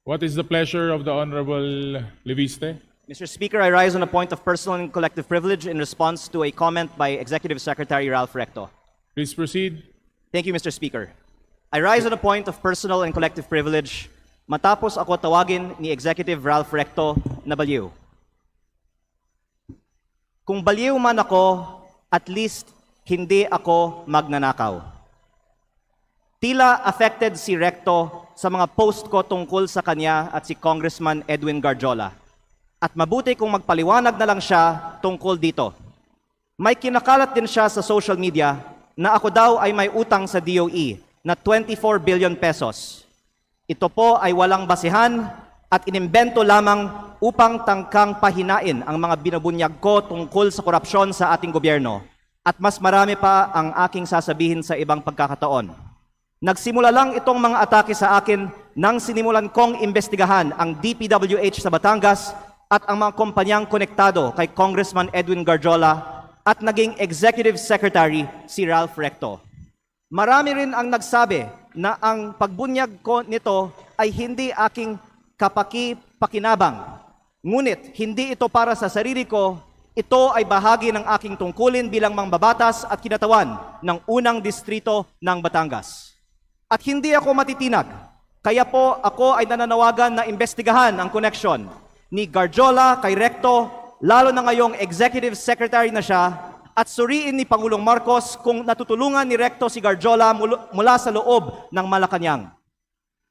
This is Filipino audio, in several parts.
What is the pleasure of the Honorable Leviste? Mr. Speaker, I rise on a point of personal and collective privilege in response to a comment by Executive Secretary Ralph Recto. Please proceed. Thank you, Mr. Speaker. I rise on a point of personal and collective privilege matapos ako tawagin ni Executive Ralph Recto na baliw. Kung baliw man ako, at least hindi ako magnanakaw. Tila affected si Recto sa mga post ko tungkol sa kanya at si Congressman Edwin Garjola. At mabuti kung magpaliwanag na lang siya tungkol dito. May kinakalat din siya sa social media na ako daw ay may utang sa DOE na 24 billion pesos. Ito po ay walang basihan at inimbento lamang upang tangkang pahinain ang mga binubunyag ko tungkol sa korupsyon sa ating gobyerno. At mas marami pa ang aking sasabihin sa ibang pagkakataon. Nagsimula lang itong mga atake sa akin nang sinimulan kong imbestigahan ang DPWH sa Batangas at ang mga kumpanyang konektado kay Congressman Edwin Garjola at naging Executive Secretary si Ralph Recto. Marami rin ang nagsabi na ang pagbunyag ko nito ay hindi aking kapaki-pakinabang. Ngunit hindi ito para sa sarili ko, ito ay bahagi ng aking tungkulin bilang mangbabatas at kinatawan ng unang distrito ng Batangas. At hindi ako matitinag, kaya po ako ay nananawagan na imbestigahan ang koneksyon ni Garjola kay Recto, lalo na ngayong Executive Secretary na siya, at suriin ni Pangulong Marcos kung natutulungan ni Recto si Garjola mula sa loob ng Malacanang.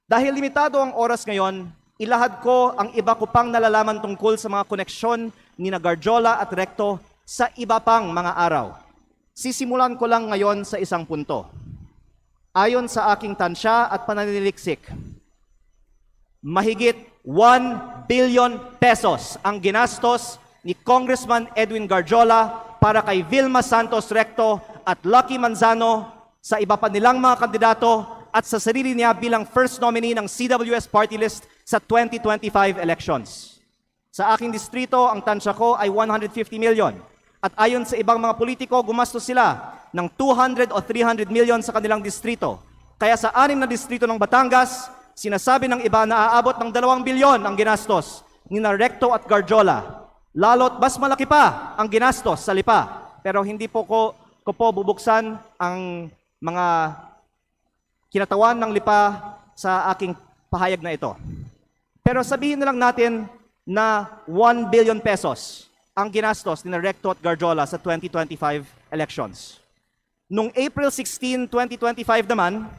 Dahil limitado ang oras ngayon, ilahad ko ang iba ko pang nalalaman tungkol sa mga koneksyon ni Garjola at Recto sa iba pang mga araw. Sisimulan ko lang ngayon sa isang punto. Ayon sa aking tansya at pananiliksik, mahigit 1 billion pesos ang ginastos ni Congressman Edwin Garjola para kay Vilma Santos Recto at Lucky Manzano sa iba pa nilang mga kandidato at sa sarili niya bilang first nominee ng CWS party list sa 2025 elections. Sa aking distrito, ang tansya ko ay 150 million. At ayon sa ibang mga politiko, gumastos sila ng 200 o 300 million sa kanilang distrito. Kaya sa 6 na distrito ng Batangas, sinasabi ng iba na aabot ng 2 bilyon ang ginastos ni Recto at Garjola. Lalo't mas malaki pa ang ginastos sa Lipa. Pero hindi po ko bubuksan ang mga kinatawan ng Lipa sa aking pahayag na ito. Pero sabihin na lang natin na 1 billion pesos ang ginastos ni Recto at Garjola sa 2025 elections. Noong April 16, 2025 naman,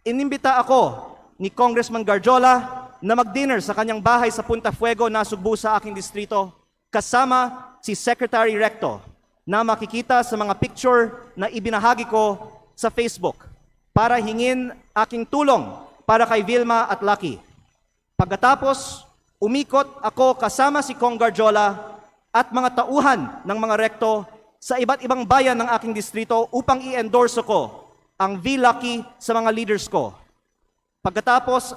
inimbita ako ni Congressman Garjola na mag-dinner sa kanyang bahay sa Punta Fuego na Sugbo sa aking distrito kasama si Secretary Recto na makikita sa mga picture na ibinahagi ko sa Facebook para hingin aking tulong para kay Vilma at Lucky. Pagkatapos, umikot ako kasama si Cong Garjola at mga tauhan ng mga Recto sa iba't ibang bayan ng aking distrito upang i-endorse ko ang V-Lucky sa mga leaders ko. Pagkatapos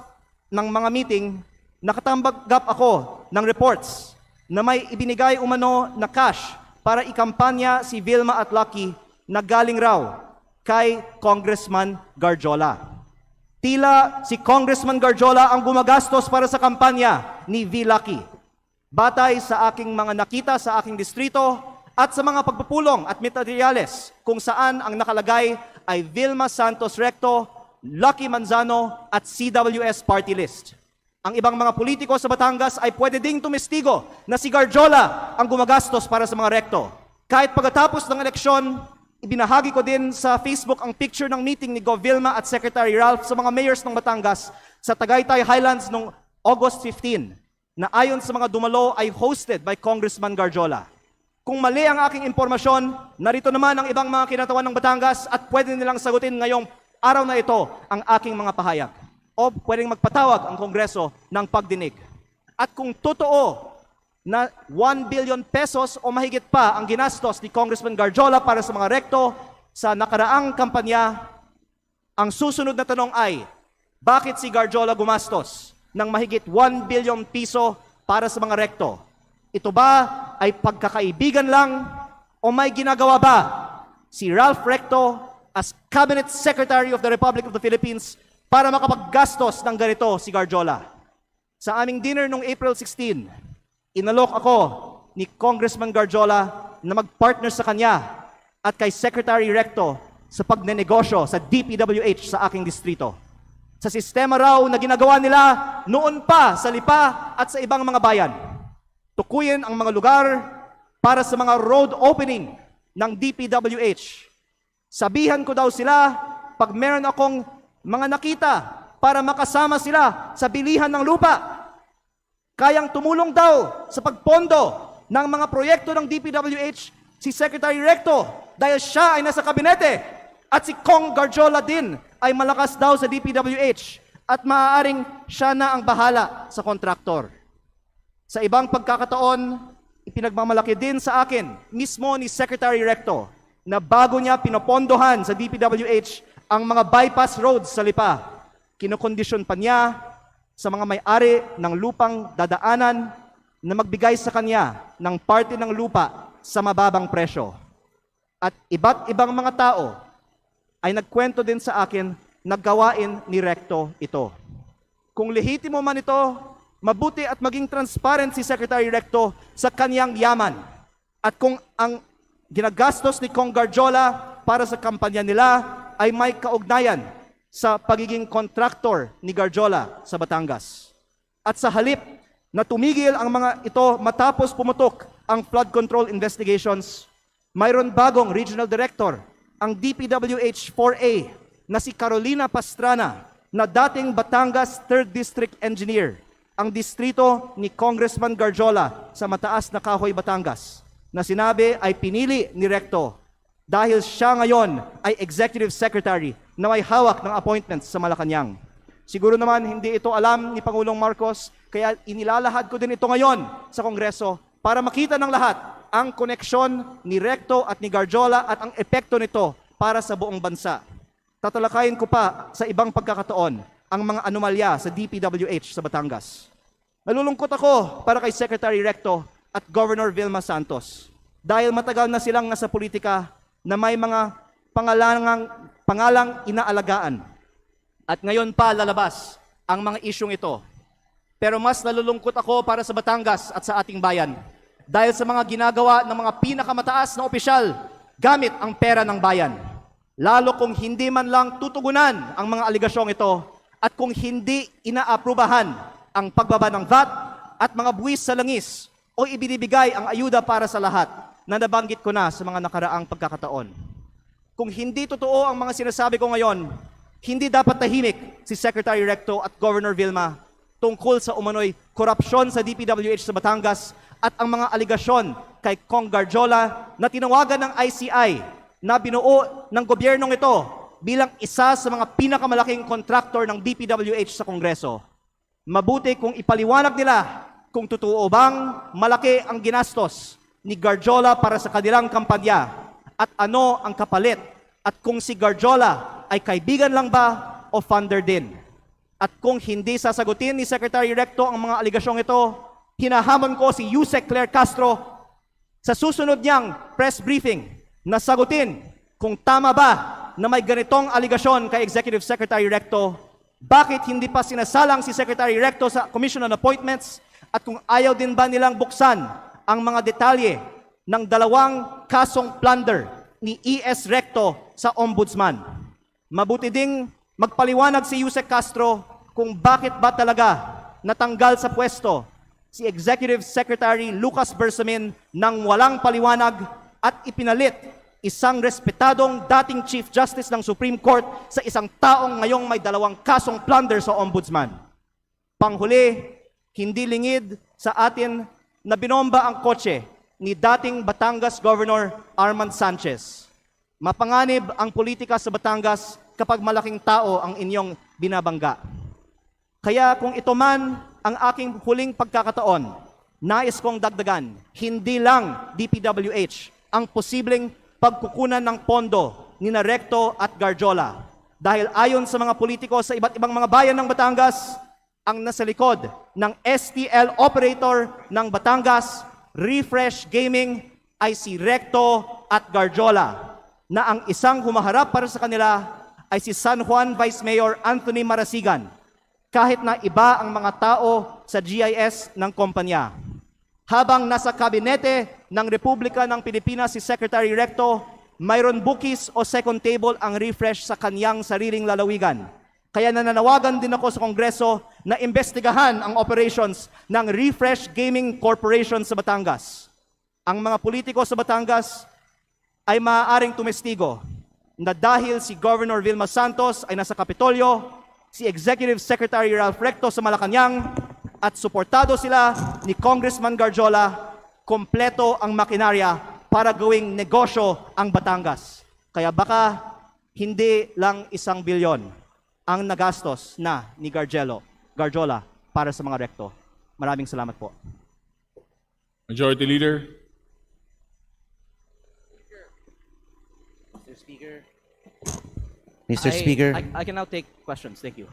ng mga meeting, nakatanggap ako ng reports na may ibinigay umano na cash para ikampanya si Vilma at Lucky na galing raw kay Congressman Garjola. Tila si Congressman Garjola ang gumagastos para sa kampanya ni V-Lucky. Batay sa aking mga nakita sa aking distrito at sa mga pagpupulong at materyales kung saan ang nakalagay ay Vilma Santos Recto, Lucky Manzano at CWS party list. Ang ibang mga politiko sa Batangas ay pwede ding tumestigo na si Garjola ang gumagastos para sa mga Recto. Kahit pagkatapos ng eleksyon, ibinahagi ko din sa Facebook ang picture ng meeting ni Gov. Vilma at Secretary Ralph sa mga mayors ng Batangas sa Tagaytay Highlands noong August 15 na ayon sa mga dumalo ay hosted by Congressman Garjola. Kung mali ang aking impormasyon, narito naman ang ibang mga kinatawan ng Batangas at pwede nilang sagutin ngayong araw na ito ang aking mga pahayag. O pwedeng magpatawag ang Kongreso ng pagdinig. At kung totoo na 1 billion pesos o mahigit pa ang ginastos ni Congressman Garjola para sa mga Recto sa nakaraang kampanya, ang susunod na tanong ay, bakit si Garjola gumastos ng mahigit 1 billion piso para sa mga Recto? Ito ba ay pagkakaibigan lang o may ginagawa ba si Ralph Recto as Cabinet Secretary of the Republic of the Philippines para makapaggastos ng ganito si Garjola? Sa aming dinner noong April 16, inalok ako ni Congressman Garjola na mag-partner sa kanya at kay Secretary Recto sa pagnenegosyo sa DPWH sa aking distrito. Sa sistema raw na ginagawa nila noon pa sa Lipa at sa ibang mga bayan. Tukuyin ang mga lugar para sa mga road opening ng DPWH. Sabihan ko daw sila pag meron akong mga nakita para makasama sila sa bilihan ng lupa. Kayang tumulong daw sa pagpondo ng mga proyekto ng DPWH si Secretary Recto dahil siya ay nasa kabinete at si Kong Garjola din ay malakas daw sa DPWH at maaaring siya na ang bahala sa kontraktor. Sa ibang pagkakataon, ipinagmamalaki din sa akin mismo ni Secretary Recto na bago niya pinopondohan sa DPWH ang mga bypass roads sa Lipa, kinokondisyon pa niya sa mga may-ari ng lupang dadaanan na magbigay sa kanya ng parte ng lupa sa mababang presyo. At iba't ibang mga tao ay nagkwento din sa akin na gawain ni Recto ito. Kung lehitimo man ito, mabuti at maging transparent si Secretary Recto sa kanyang yaman. At kung ang ginagastos ni Kong Garjola para sa kampanya nila ay may kaugnayan sa pagiging kontraktor ni Garjola sa Batangas. At sa halip na tumigil ang mga ito matapos pumutok ang flood control investigations, mayroon bagong regional director, ang DPWH 4A na si Carolina Pastrana na dating Batangas 3rd District Engineer, ang distrito ni Congressman Garjola sa Mataas na Kahoy, Batangas, na sinabi ay pinili ni Recto dahil siya ngayon ay Executive Secretary na may hawak ng appointments sa Malacanang. Siguro naman hindi ito alam ni Pangulong Marcos, kaya inilalahad ko din ito ngayon sa Kongreso para makita ng lahat ang koneksyon ni Recto at ni Garjola at ang epekto nito para sa buong bansa. Tatalakayin ko pa sa ibang pagkakataon ang mga anomalya sa DPWH sa Batangas. Nalulungkot ako para kay Secretary Recto at Governor Vilma Santos dahil matagal na silang nasa politika na may mga pangalang inaalagaan. At ngayon pa lalabas ang mga isyong ito. Pero mas nalulungkot ako para sa Batangas at sa ating bayan dahil sa mga ginagawa ng mga pinakamataas na opisyal gamit ang pera ng bayan. Lalo kung hindi man lang tutugunan ang mga aligasyong ito at kung hindi inaaprubahan ang pagbaba ng VAT at mga buwis sa langis o ibinibigay ang ayuda para sa lahat na nabanggit ko na sa mga nakaraang pagkakataon. Kung hindi totoo ang mga sinasabi ko ngayon, hindi dapat tahimik si Secretary Recto at Governor Vilma tungkol sa umano'y korupsyon sa DPWH sa Batangas at ang mga aligasyon kay Kong Garjola na tinawagan ng ICI na binuo ng gobyernong ito bilang isa sa mga pinakamalaking kontraktor ng DPWH sa Kongreso. Mabuti kung ipaliwanag nila kung totoo bang malaki ang ginastos ni Garjola para sa kanilang kampanya at ano ang kapalit at kung si Garjola ay kaibigan lang ba o funder din. At kung hindi sasagutin ni Secretary Recto ang mga aligasyong ito, hinahamon ko si Yusek Claire Castro sa susunod niyang press briefing na sagutin kung tama ba na may ganitong aligasyon kay Executive Secretary Recto, bakit hindi pa sinasalang si Secretary Recto sa Commission on Appointments at kung ayaw din ba nilang buksan ang mga detalye ng 2 kasong plunder ni E.S. Recto sa Ombudsman. Mabuti ding magpaliwanag si Yusek Castro kung bakit ba talaga natanggal sa pwesto si Executive Secretary Lucas Bersamin nang walang paliwanag at ipinalit isang respetadong dating Chief Justice ng Supreme Court sa isang taong ngayong may 2 kasong plunder sa Ombudsman. Panghuli, hindi lingid sa atin na binomba ang kotse ni dating Batangas Governor Armand Sanchez. Mapanganib ang politika sa Batangas kapag malaking tao ang inyong binabangga. Kaya kung ito man ang aking huling pagkakataon, nais kong dagdagan, hindi lang DPWH ang posibleng pagkukunan ng pondo ni Recto at Garjola. Dahil ayon sa mga politiko sa iba't ibang mga bayan ng Batangas, ang nasa likod ng STL operator ng Batangas, Refresh Gaming, ay si Recto at Garjola, na ang isang humaharap para sa kanila ay si San Juan Vice Mayor Anthony Marasigan. kahit na iba ang mga tao sa GIS ng kumpanya. Habang nasa kabinete ng Republika ng Pilipinas si Secretary Recto, mayroon bookies o second table ang refresh sa kanyang sariling lalawigan. Kaya nananawagan din ako sa Kongreso na imbestigahan ang operations ng Refresh Gaming Corporation sa Batangas. Ang mga politiko sa Batangas ay maaaring tumestigo na dahil si Governor Vilma Santos ay nasa Kapitolyo, si Executive Secretary Ralph Recto sa Malacanang, at suportado sila ni Congressman Garjola, kompleto ang makinarya para gawing negosyo ang Batangas. Kaya baka hindi lang 1 bilyon ang nagastos na ni Garjola para sa mga Recto. Maraming salamat po. Majority Leader. Mr. Speaker, I can now take questions. Thank you.